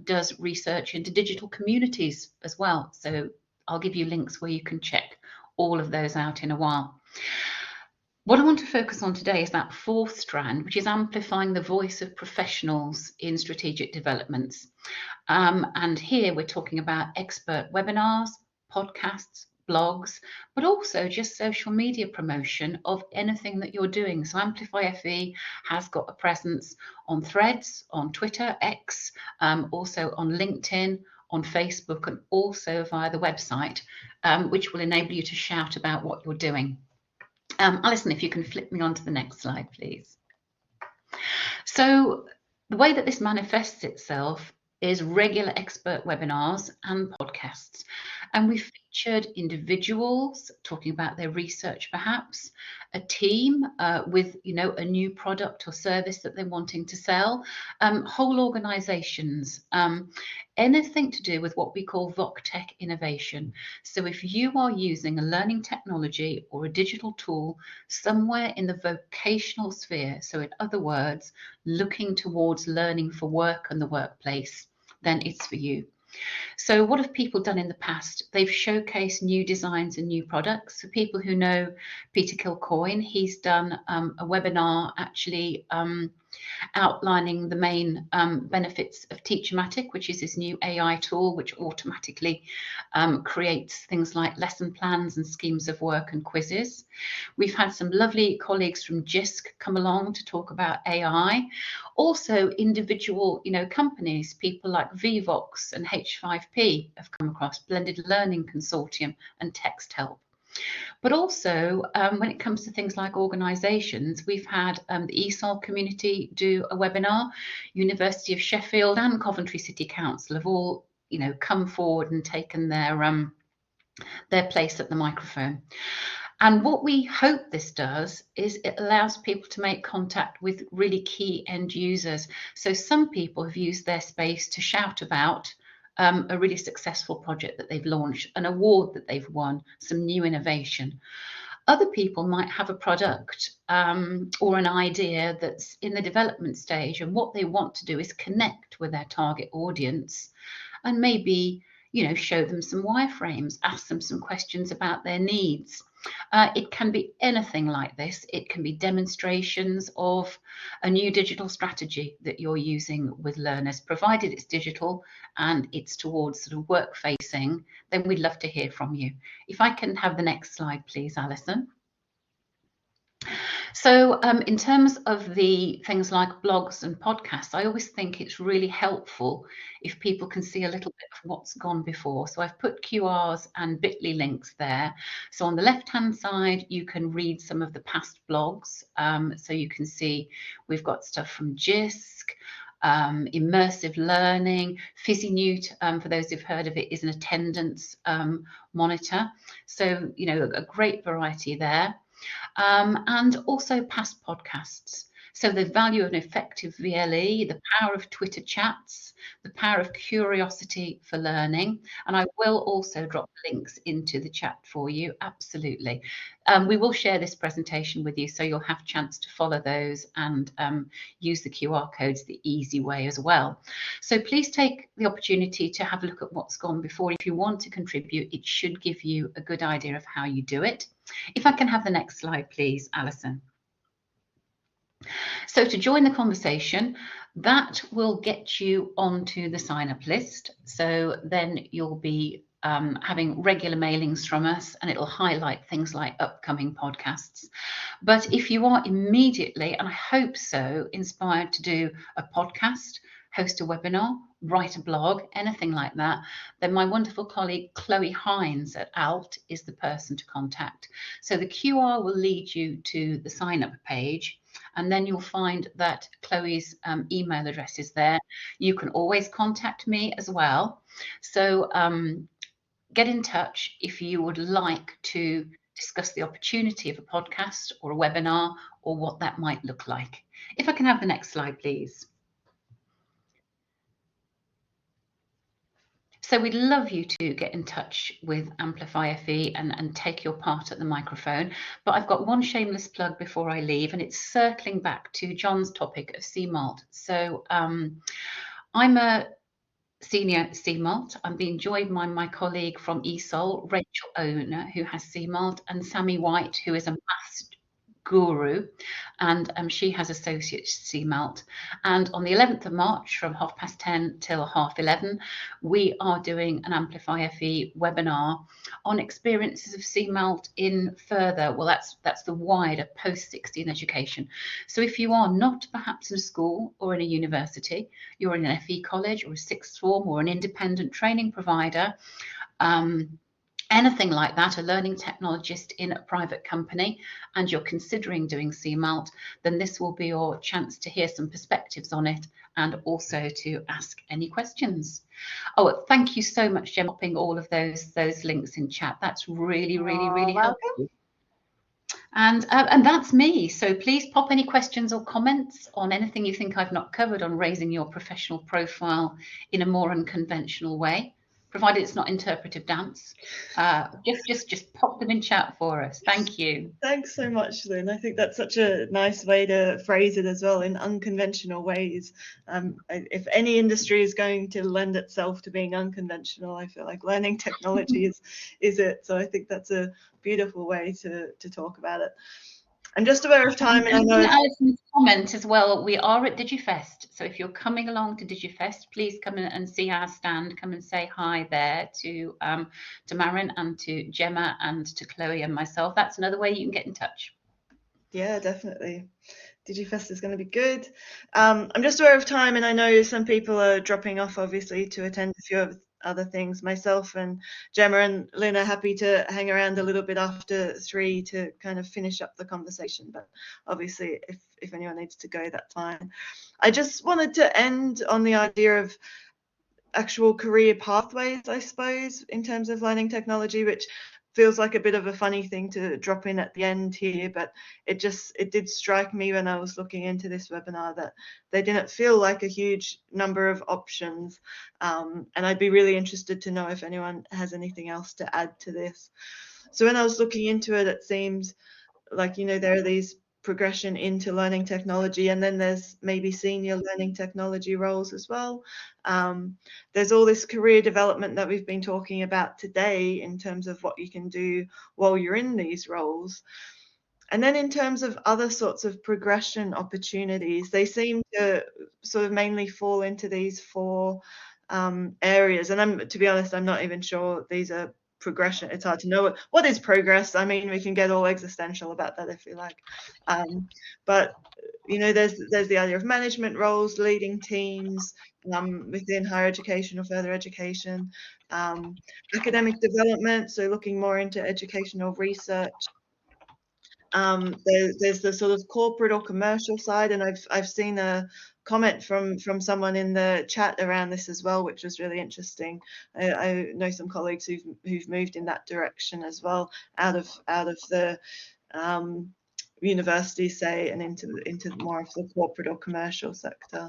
does research into digital communities as well. So I'll give you links where you can check all of those out in a while. What I want to focus on today is that fourth strand, which is amplifying the voice of professionals in strategic developments. And here we're talking about expert webinars, podcasts, blogs, but also just social media promotion of anything that you're doing. So Amplify FE has got a presence on Threads, on Twitter, X, also on LinkedIn, on Facebook, and also via the website, which will enable you to shout about what you're doing. Alison, if you can flip me on to the next slide, please. So the way that this manifests itself is regular expert webinars and podcasts. And we featured individuals talking about their research, perhaps, a team with, a new product or service that they're wanting to sell, whole organizations, anything to do with what we call VocTech innovation. So if you are using a learning technology or a digital tool somewhere in the vocational sphere, so in other words, looking towards learning for work and the workplace, then it's for you. So what have people done in the past? They've showcased new designs and new products. For people who know Peter Kilcoyne, he's done a webinar actually outlining the main benefits of Teachermatic, which is his new AI tool, which automatically creates things like lesson plans and schemes of work and quizzes. We've had some lovely colleagues from JISC come along to talk about AI. Also, individual, companies, people like Vivox and H5P have come across, Blended Learning Consortium and Text Help. But also, when it comes to things like organisations, we've had the ESOL community do a webinar. University of Sheffield and Coventry City Council have all, come forward and taken their place at the microphone. And what we hope this does is it allows people to make contact with really key end users. So some people have used their space to shout about a really successful project that they've launched, an award that they've won, some new innovation. Other people might have a product or an idea that's in the development stage, and what they want to do is connect with their target audience and maybe, you know, show them some wireframes, ask them some questions about their needs. It can be anything like this. It can be demonstrations of a new digital strategy that you're using with learners, provided it's digital and it's towards sort of work facing, then we'd love to hear from you. If I can have the next slide, please, Alison. So in terms of the things like blogs and podcasts, I always think it's really helpful if people can see a little bit of what's gone before. So I've put QRs and bit.ly links there. So on the left-hand side, you can read some of the past blogs. So you can see we've got stuff from JISC, immersive learning. PhysiNewt, for those who've heard of it, is an attendance monitor. So, you know, a great variety there. And also past podcasts. So the value of an effective VLE, the power of Twitter chats, the power of curiosity for learning. And I will also drop links into the chat for you, absolutely. We will share this presentation with you, so you'll have a chance to follow those and use the QR codes the easy way as well. So please take the opportunity to have a look at what's gone before. If you want to contribute, it should give you a good idea of how you do it. If I can have the next slide, please, Alison. So to join the conversation, that will get you onto the sign-up list. So then you'll be having regular mailings from us, and it'll highlight things like upcoming podcasts. But if you are immediately, and I hope so, inspired to do a podcast, host a webinar, write a blog, anything like that, then my wonderful colleague Chloe Hines at ALT is the person to contact. So the QR will lead you to the sign-up page, and then you'll find that Chloe's email address is there. You can always contact me as well. So get in touch if you would like to discuss the opportunity of a podcast or a webinar or what that might look like. If I can have the next slide, please. So we'd love you to get in touch with Amplify FE and take your part at the microphone. But I've got one shameless plug before I leave, and it's circling back to John's topic of CMALT. So I'm a senior CMALT. I'm being joined by my colleague from ESOL, Rachel Owner, who has CMALT, and Sammy White, who is a maths guru, and she has associate CMALT. And on the 11th of March from 10:30 till 11:30, we are doing an Amplify FE webinar on experiences of CMALT in further, well, that's the wider post-16 education. So if you are not perhaps in a school or in a university, you're in an FE college or a sixth form or an independent training provider, anything like that, a learning technologist in a private company, and you're considering doing CMALT, then this will be your chance to hear some perspectives on it and also to ask any questions. Oh, thank you so much, Jem, popping all of those links in chat. That's really helpful. And that's me. So please pop any questions or comments on anything you think I've not covered on raising your professional profile in a more unconventional way, provided it's not interpretive dance. Just pop them in chat for us. Thank you. Thanks so much, Lynn. I think that's such a nice way to phrase it as well, in unconventional ways. If any industry is going to lend itself to being unconventional, I feel like learning technology is it. So I think that's a beautiful way to talk about it. I'm just aware of time, and I know Alison's comment as well. We are at DigiFest, so if you're coming along to DigiFest, please come in and see our stand. Come and say hi there to Marin and to Gemma and to Chloe and myself. That's another way you can get in touch. Yeah, definitely. DigiFest is going to be good. I'm just aware of time, and I know some people are dropping off, obviously, to attend a few of other things. Myself and Gemma and Lynn are happy to hang around a little bit after 3 to kind of finish up the conversation, but obviously if anyone needs to go, that's fine. I just wanted to end on the idea of actual career pathways, I suppose, in terms of learning technology, which feels like a bit of a funny thing to drop in at the end here, but it did strike me when I was looking into this webinar that they didn't feel like a huge number of options, and I'd be really interested to know if anyone has anything else to add to this. So when I was looking into it, it seems like, you know, there are these progression into learning technology, and then there's maybe senior learning technology roles as well. There's all this career development that we've been talking about today in terms of what you can do while you're in these roles. And then in terms of other sorts of progression opportunities, they seem to sort of mainly fall into these 4 areas. And to be honest, I'm not even sure these are progression. It's hard to know what is progress. I mean, we can get all existential about that if you like. But you know, there's the idea of management roles, leading teams within higher education or further education, academic development, so looking more into educational research. There's the sort of corporate or commercial side, and I've seen a comment from someone in the chat around this as well, which was really interesting. I know some colleagues who've moved in that direction as well, out of the universities, say, and into more of the corporate or commercial sector.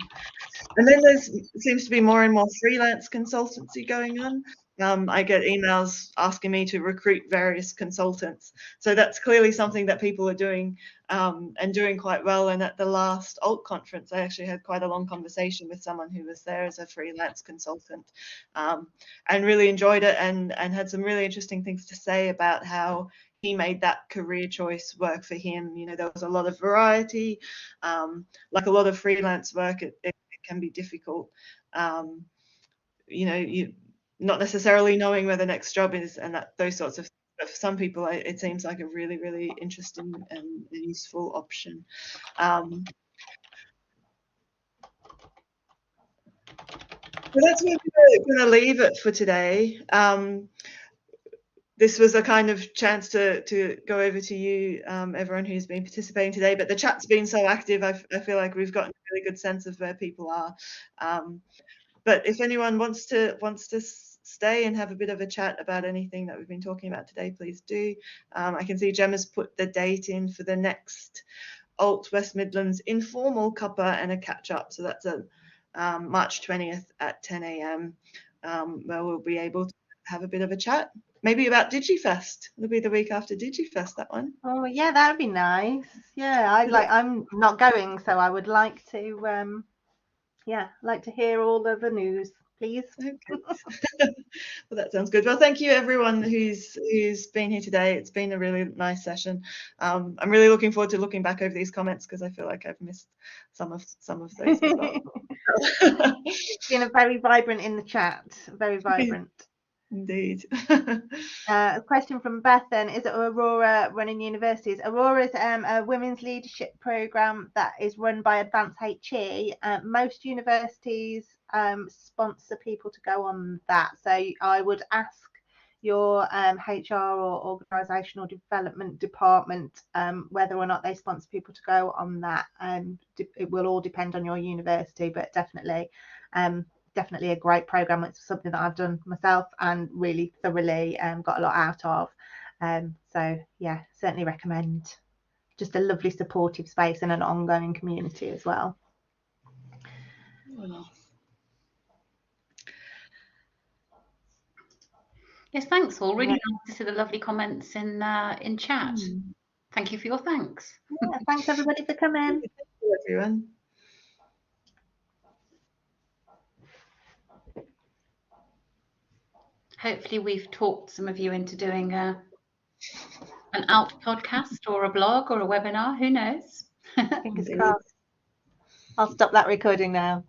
And then there seems to be more and more freelance consultancy going on. I get emails asking me to recruit various consultants. So that's clearly something that people are doing, and doing quite well. And at the last ALT conference, I actually had quite a long conversation with someone who was there as a freelance consultant, and really enjoyed it, and had some really interesting things to say about how he made that career choice work for him. You know, there was a lot of variety, like a lot of freelance work. It can be difficult, you know, you not necessarily knowing where the next job is, and those sorts of things. But for some people, it seems like a really, really interesting and useful option. So that's where we're going to leave it for today. This was a kind of chance to go over to you, everyone who's been participating today, but the chat's been so active, I feel like we've gotten a really good sense of where people are. But if anyone wants to stay and have a bit of a chat about anything that we've been talking about today, please do. I can see Gemma's put the date in for the next ALT West Midlands informal cuppa and a catch up. So that's March 20th at 10 a.m. Where we'll be able to have a bit of a chat. Maybe about DigiFest. It'll be the week after DigiFest, that one. Oh yeah, that would be nice. Yeah, I'm not going, so I would like to like to hear all of the news, please. Okay. Well, that sounds good. Well, thank you everyone who's been here today. It's been a really nice session. I'm really looking forward to looking back over these comments, because I feel like I've missed some of those as well. It's been a very vibrant in the chat, very vibrant. Indeed. A question from Beth then: is it Aurora running universities? Aurora is a women's leadership program that is run by Advanced HE. Most universities sponsor people to go on that, so I would ask your HR or organisational development department whether or not they sponsor people to go on that. It will all depend on your university, but definitely a great program. It's something that I've done myself and really thoroughly got a lot out of. So yeah, certainly recommend. Just a lovely supportive space and an ongoing community as well. Yes, thanks all. Really nice to see the lovely comments in chat. Thank you for your thanks. Yeah, thanks everybody for coming. Thank you, everyone. Hopefully we've talked some of you into doing an ALT podcast or a blog or a webinar. Who knows? Fingers crossed. I'll stop that recording now.